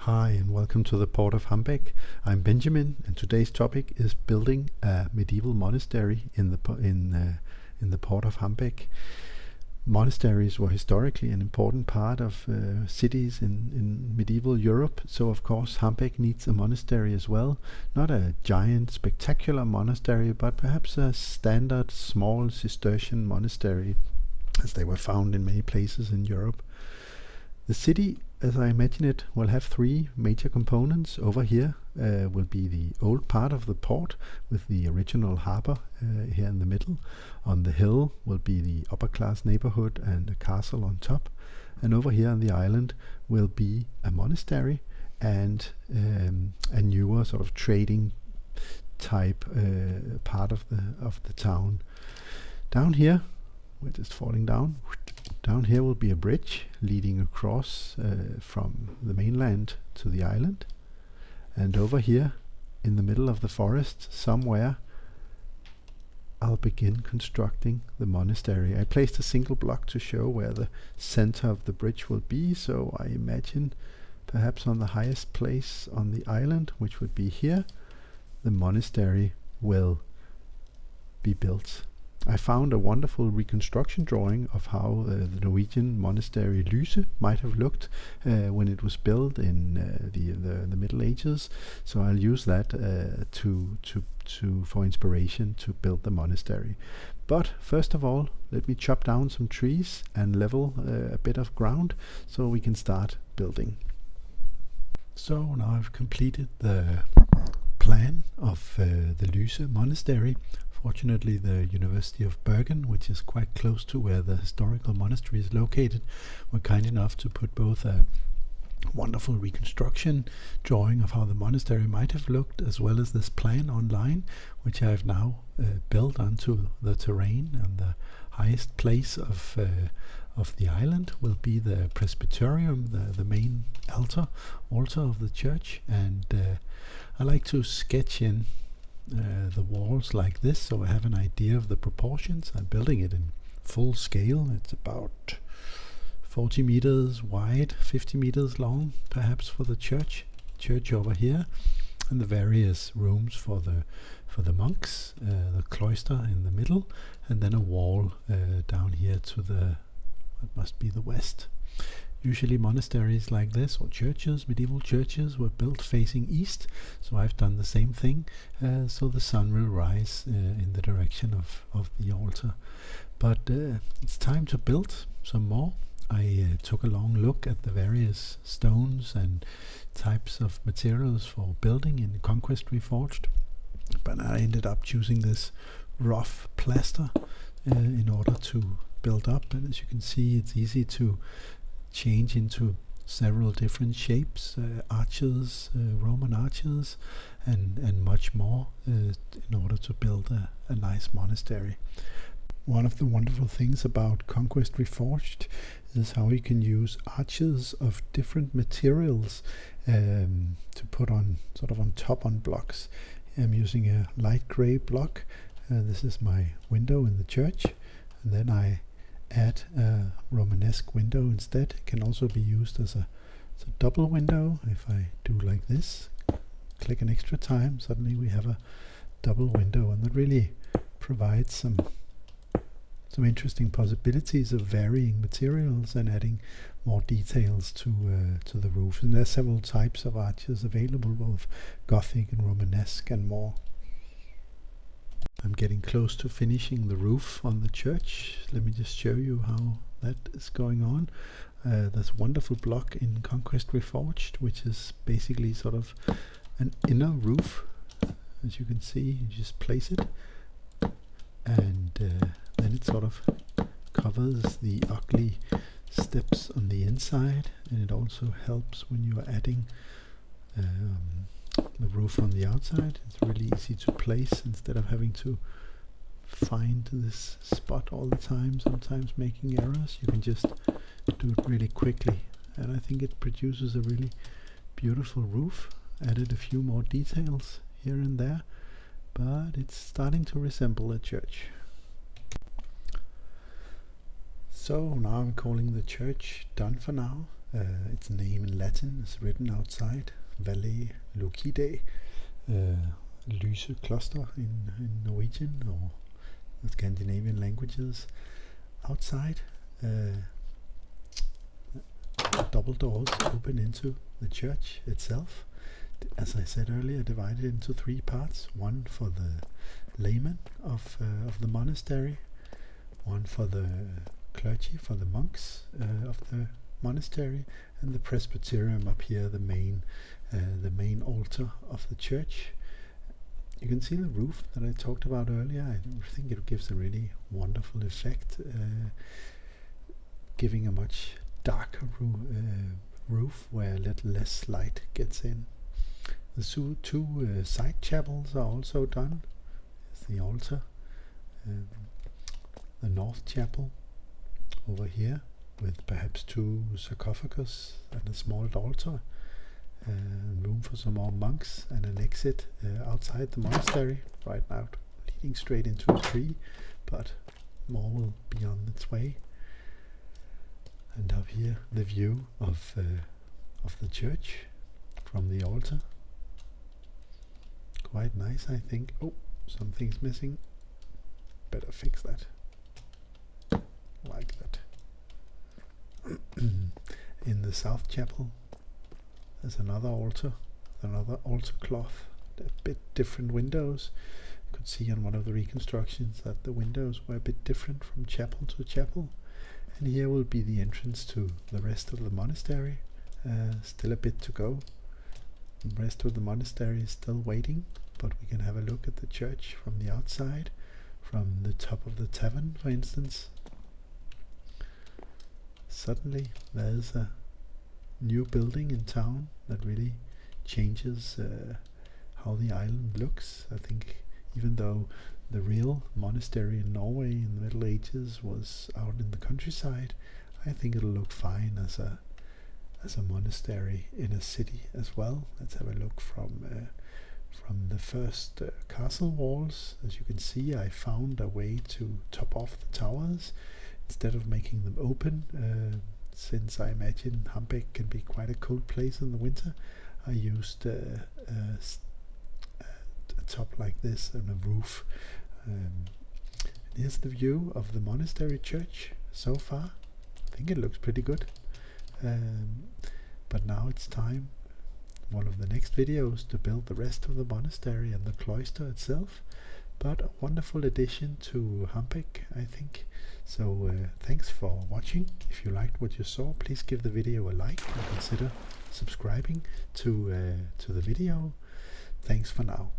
Hi and welcome to the Port of Hambeck. I'm Benjamin, and today's topic is building a medieval monastery in the Port of Hambeck. Monasteries were historically an important part of cities in medieval Europe, so of course Hambeck needs a monastery as well. Not a giant, spectacular monastery, but perhaps a standard small Cistercian monastery, as they were found in many places in Europe. The city, as I imagine it, will have three major components. Over here will be the old part of the port with the original harbour here in the middle. On the hill will be the upper class neighbourhood and a castle on top. And over here on the island will be a monastery and a newer sort of trading type part of the town. Down here, we're just falling down. Down here will be a bridge leading across from the mainland to the island. And over here, in the middle of the forest, somewhere, I'll begin constructing the monastery. I placed a single block to show where the center of the bridge will be, so I imagine perhaps on the highest place on the island, which would be here, the monastery will be built. I found a wonderful reconstruction drawing of how the Norwegian monastery Lyse might have looked when it was built in the Middle Ages. So I'll use that for inspiration to build the monastery. But first of all, let me chop down some trees and level a bit of ground so we can start building. So now I've completed the plan of the Lyse Monastery. Fortunately, the University of Bergen, which is quite close to where the historical monastery is located, were kind enough to put both a wonderful reconstruction drawing of how the monastery might have looked, as well as this plan online, which I have now built onto the terrain. And the highest place of the island will be the presbyterium, the main altar of the church. And I like to sketch in the walls like this, so I have an idea of the proportions. I'm building it in full scale. It's about 40 meters wide, 50 meters long, perhaps, for the church over here, and the various rooms for the monks, the cloister in the middle, and then a wall down here to what must be the west. Usually monasteries like this, or churches, medieval churches, were built facing east, so I've done the same thing, so the sun will rise in the direction of the altar. But it's time to build some more. I took a long look at the various stones and types of materials for building in Conquest Reforged, but I ended up choosing this rough plaster in order to build up. And as you can see, it's easy to change into several different shapes, arches, Roman arches, and much more in order to build a nice monastery. One of the wonderful things about Conquest Reforged is how you can use arches of different materials to put on top on blocks. I'm using a light grey block. This is my window in the church, and then I add a Romanesque window instead. It can also be used as a double window. If I do like this, click an extra time, suddenly we have a double window, and that really provides some interesting possibilities of varying materials and adding more details to the roof. And there are several types of arches available, both Gothic and Romanesque and more. I'm getting close to finishing the roof on the church. Let me just show you how that is going on. There's a wonderful block in Conquest Reforged, which is basically sort of an inner roof. As you can see, you just place it, and then it sort of covers the ugly steps on the inside, and it also helps when you are adding the roof on the outside. It's really easy to place instead of having to find this spot all the time, sometimes making errors. You can just do it really quickly, and I think it produces a really beautiful roof. Added a few more details here and there, but it's starting to resemble a church. So now I'm calling the church done for now. Its name in Latin is written outside, Valle Lucide, Lyse Kloster in Norwegian or the Scandinavian languages. Outside, double doors open into the church itself. As I said earlier, divided into 3 parts: one for the laymen of the monastery, one for the clergy, for the monks of the monastery, and the presbyterium up here, the main altar of the church. You can see the roof that I talked about earlier. I think it gives a really wonderful effect, giving a much darker roof where a little less light gets in. The two side chapels are also done. There's the altar, the north chapel over here with perhaps 2 sarcophagus and a small altar, room for some more monks, and an exit outside the monastery right now, leading straight into a tree, but more will be on its way. And up here the view of the church from the altar. Quite nice, I think. Oh, something's missing. Better fix that. Like that. In the south chapel there's another altar cloth, a bit different windows. You could see on one of the reconstructions that the windows were a bit different from chapel to chapel. And here will be the entrance to the rest of the monastery. Still a bit to go. The rest of the monastery is still waiting, but we can have a look at the church from the outside, from the top of the tavern, for instance. Suddenly there's a new building in town that really changes how the island looks. I think even though the real monastery in Norway in the Middle Ages was out in the countryside, I think it'll look fine as a monastery in a city as well. Let's have a look from the first castle walls. As you can see, I found a way to top off the towers instead of making them open, since I imagine Hambeck can be quite a cold place in the winter. I used a top like this and a roof. Here's the view of the monastery church so far. I think it looks pretty good. But now it's time, one of the next videos, to build the rest of the monastery and the cloister itself. But a wonderful addition to Hambeck, I think. So thanks for watching. If you liked what you saw, please give the video a like and consider subscribing to the video. Thanks for now.